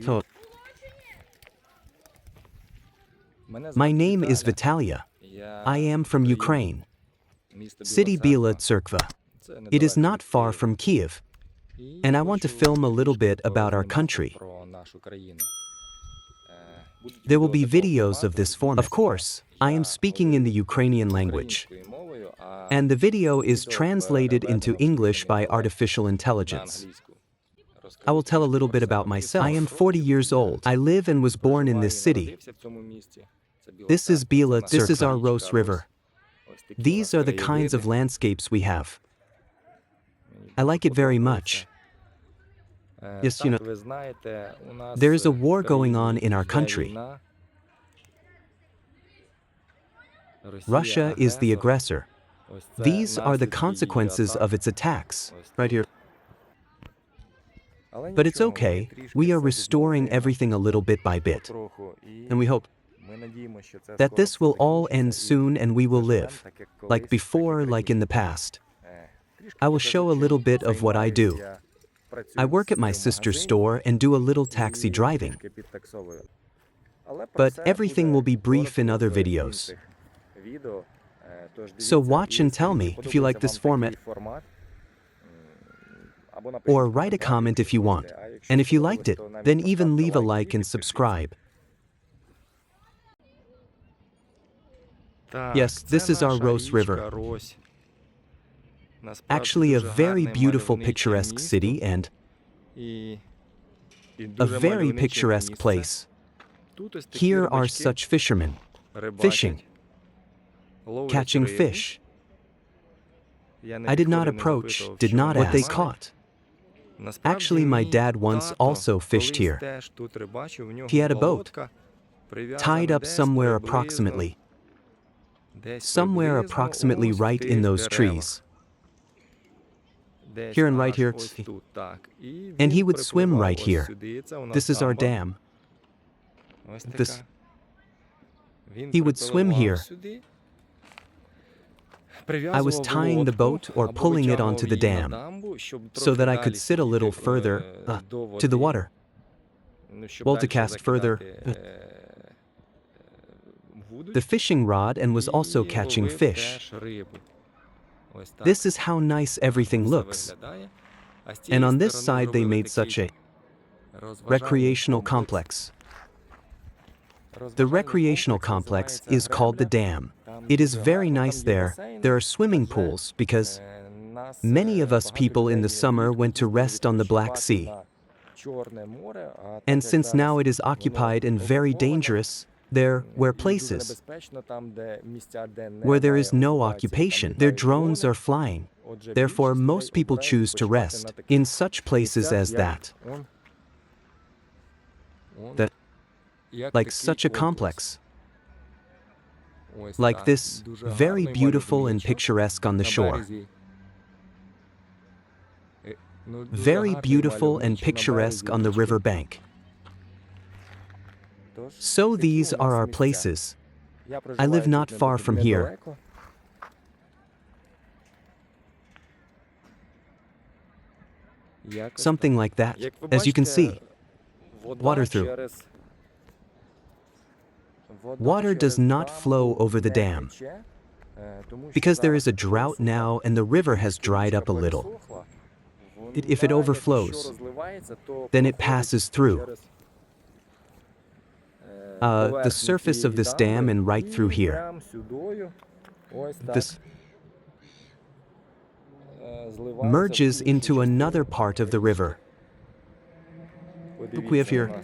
So, my name is Vitalya. I am from Ukraine. City Bila Tserkva. It is not far from Kiev. And I want to film a little bit about our country. There will be videos of this format. Of course, I am speaking in the Ukrainian language. And the video is translated into English by artificial intelligence. I will tell a little bit about myself. I am 40 years old. I live and was born in this city. This is Bila Tserkva. This is our Rose River. These are the kinds of landscapes we have. I like it very much. Yes, there is a war going on in our country. Russia is the aggressor. These are the consequences of its attacks, right here. But it's okay, we are restoring everything a little bit by bit. And we hope that this will all end soon and we will live, like before, like in the past. I will show a little bit of what I do. I work at my sister's store and do a little taxi driving. But everything will be brief in other videos. So watch and tell me if you like this format. Or write a comment if you want. And if you liked it, then even leave a like and subscribe. Yes, this is our Rose River. Actually a very beautiful picturesque city and a very picturesque place. Here are such fishermen, fishing, catching fish. I did not approach, did not ask what they caught. Actually, my dad once also fished here. He had a boat, tied up somewhere approximately right in those trees. Here and right here. And he would swim right here. This is our dam. He would swim here. I was tying the boat or pulling it onto the dam so that I could sit a little further to the water. Well, to cast further the fishing rod and was also catching fish. This is how nice everything looks. And on this side they made such a recreational complex. The recreational complex is called the dam. It is very nice there. There are swimming pools because many of us people in the summer went to rest on the Black Sea. And since now it is occupied and very dangerous, there were places where there is no occupation. Their drones are flying. Therefore, most people choose to rest in such places as that. Like such a complex. Like this, very beautiful and picturesque on the shore. Very beautiful and picturesque on the river bank. So these are our places. I live not far from here. Something like that, as you can see. Water through. Water does not flow over the dam because there is a drought now and the river has dried up a little. If it overflows, then it passes through the surface of this dam and right through here. This merges into another part of the river. Look, we have here.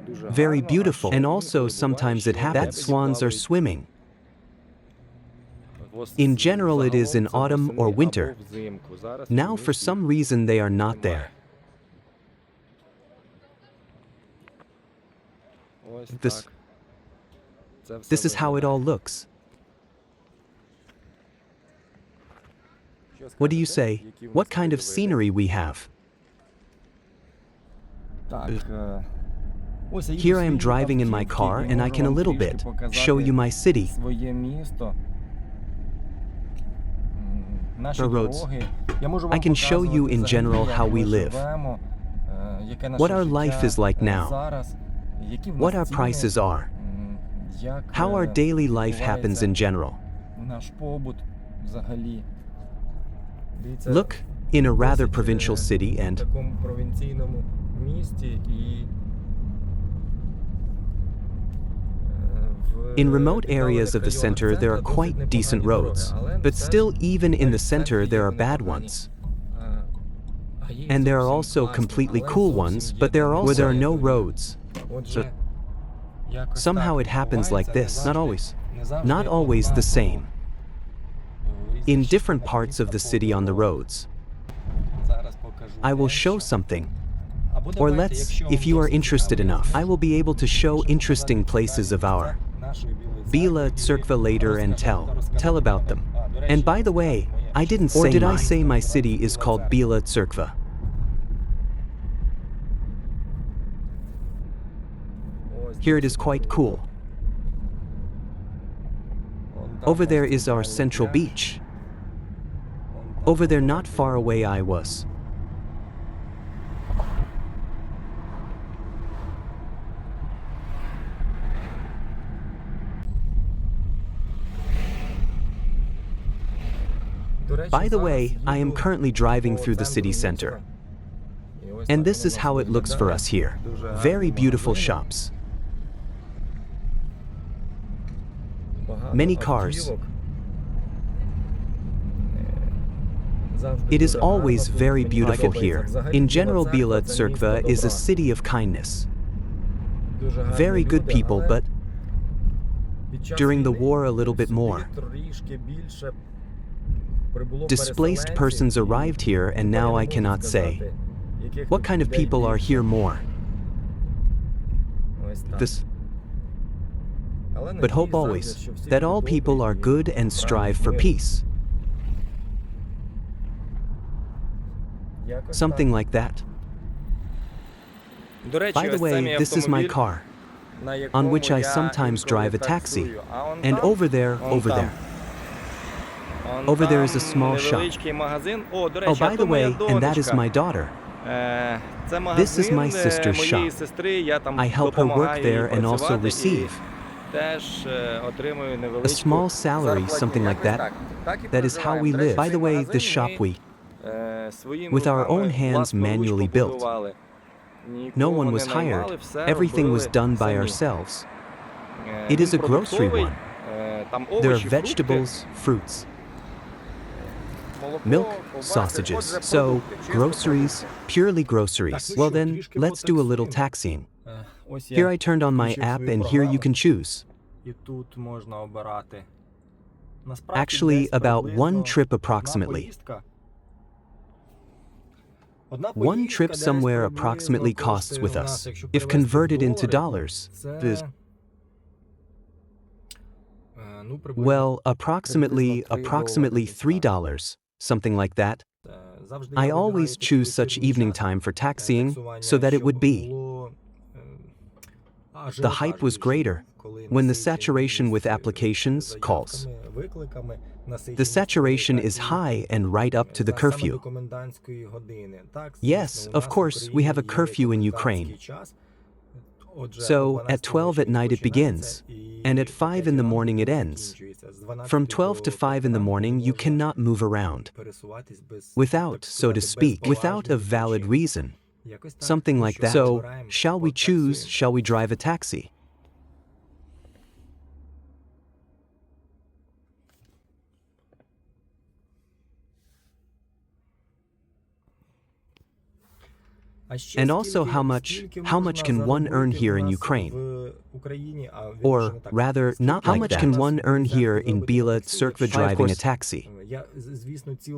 Very beautiful. And also sometimes it happens that swans are swimming. In general it is in autumn or winter. Now for some reason they are not there. This is how it all looks. What do you say? What kind of scenery we have? Here I am driving in my car and I can a little bit show you my city. Our roads. I can show you in general how we live. what our life is like now, what our prices are, how our daily life happens in general. Look, in a rather provincial city and in remote areas of the center there are quite decent roads, but still even in the center there are bad ones. And there are also completely cool ones, but there are also where there are no roads. So somehow it happens like this, not always the same. In different parts of the city on the roads. I will show something. Or let's, if you are interested enough, I will be able to show interesting places of our Bila Tserkva later and tell about them. And by the way, I didn't say, or did I say my city is called Bila Tserkva? Here it is quite cool. Over there is our central beach. Over there not far away I was. By the way, I am currently driving through the city center. And this is how it looks for us here. Very beautiful shops. Many cars. It is always very beautiful here. In general, Bila Tserkva is a city of kindness. Very good people, but during the war a little bit more. Displaced persons arrived here and now I cannot say. What kind of people are here more? But hope always that all people are good and strive for peace. Something like that. By the way, this is my car, on which I sometimes drive a taxi. And over there is a small shop. Oh, by the way, and that is my daughter. This is my sister's shop. I help her work there and also receive a small salary, something like that. That is how we live. By the way, this shop we, with our own hands, manually built. No one was hired. Everything was done by ourselves. It is a grocery one. There are vegetables, fruits, milk, sausages. So, groceries, purely groceries. Well then, let's do a little taxiing. Here I turned on my app and here you can choose. Actually, about one trip approximately. One trip somewhere approximately costs with us, if converted into dollars, well, approximately $3, something like that. I always choose such evening time for taxiing, so that it would be. The hype was greater when the saturation with applications, calls. The saturation is high and right up to the curfew. Yes, of course, we have a curfew in Ukraine. So, at 12 at night it begins, and at 5 in the morning it ends. From 12 to 5 in the morning you cannot move around. Without, so to speak, without a valid reason. Something like that. So, shall we drive a taxi? And also how much can one earn here in Ukraine? Or rather, not how much can one earn here in Bila Tserkva driving a taxi?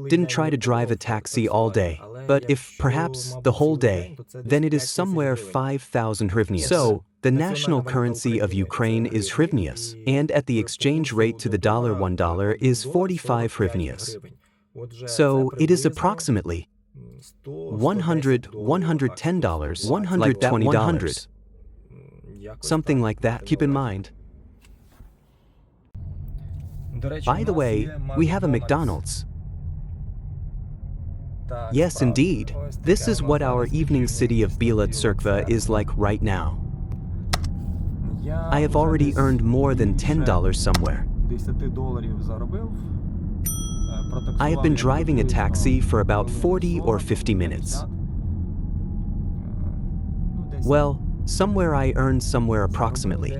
Didn't try to drive a taxi all day, but if perhaps the whole day, then it is somewhere 5,000 hryvnias. So, the national currency of Ukraine is hryvnias, and at the exchange rate to the dollar $1 is 45 hryvnias. So, it is approximately $110, $120, something like that, keep in mind. By the way, we have a McDonald's. Yes, indeed. This is what our evening city of Bila Tserkva is like right now. I have already earned more than $10 somewhere. I have been driving a taxi for about 40 or 50 minutes. Well, somewhere I earned somewhere approximately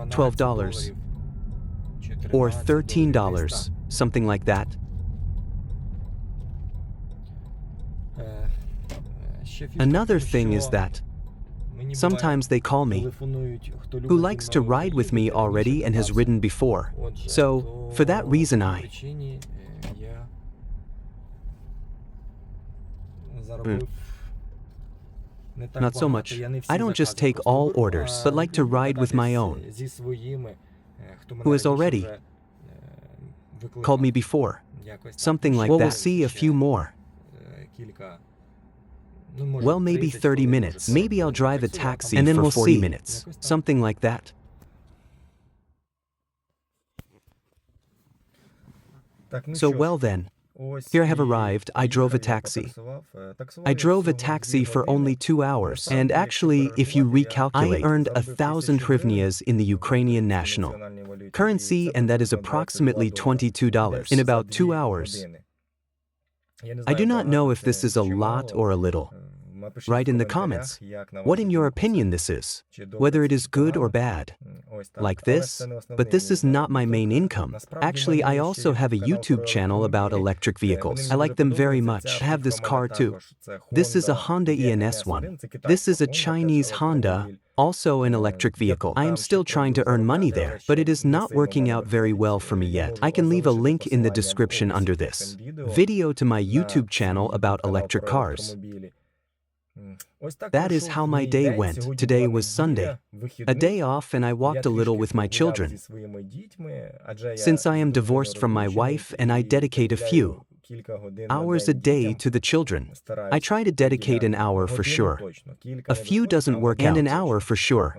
$12 or $13, something like that. Another thing is that sometimes they call me, who likes to ride with me already and has ridden before. So, for that reason not so much. I don't just take all orders, but like to ride with my own, who has already called me before. Something like that. We'll see a few more. Well, maybe 30 minutes. Maybe I'll drive a taxi and then for 40 minutes. Something like that. So well then, here I have arrived. I drove a taxi. I drove a taxi for only 2 hours. And actually, if you recalculate, I earned 1,000 hryvnias in the Ukrainian national currency, and that is approximately $22 in about 2 hours. I do not know if this is a lot or a little. Write in the comments what in your opinion this is, whether it is good or bad. Like this, but this is not my main income. Actually, I also have a YouTube channel about electric vehicles. I like them very much. I have this car too. This is a Honda ENS one. This is a Chinese Honda, also an electric vehicle. I am still trying to earn money there, but it is not working out very well for me yet. I can leave a link in the description under this video to my YouTube channel about electric cars. That is how my day went. Today was Sunday, a day off, and I walked a little with my children. Since I am divorced from my wife and I dedicate a few hours a day to the children, I try to dedicate an hour for sure. A few doesn't work out, and an hour for sure.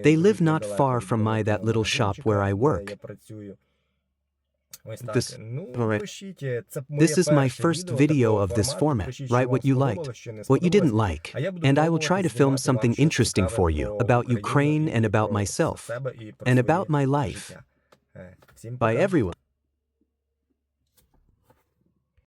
They live not far from that little shop where I work. This is my first video of this format. Write what you liked, what you didn't like, and I will try to film something interesting for you about Ukraine and about myself and about my life. Bye everyone.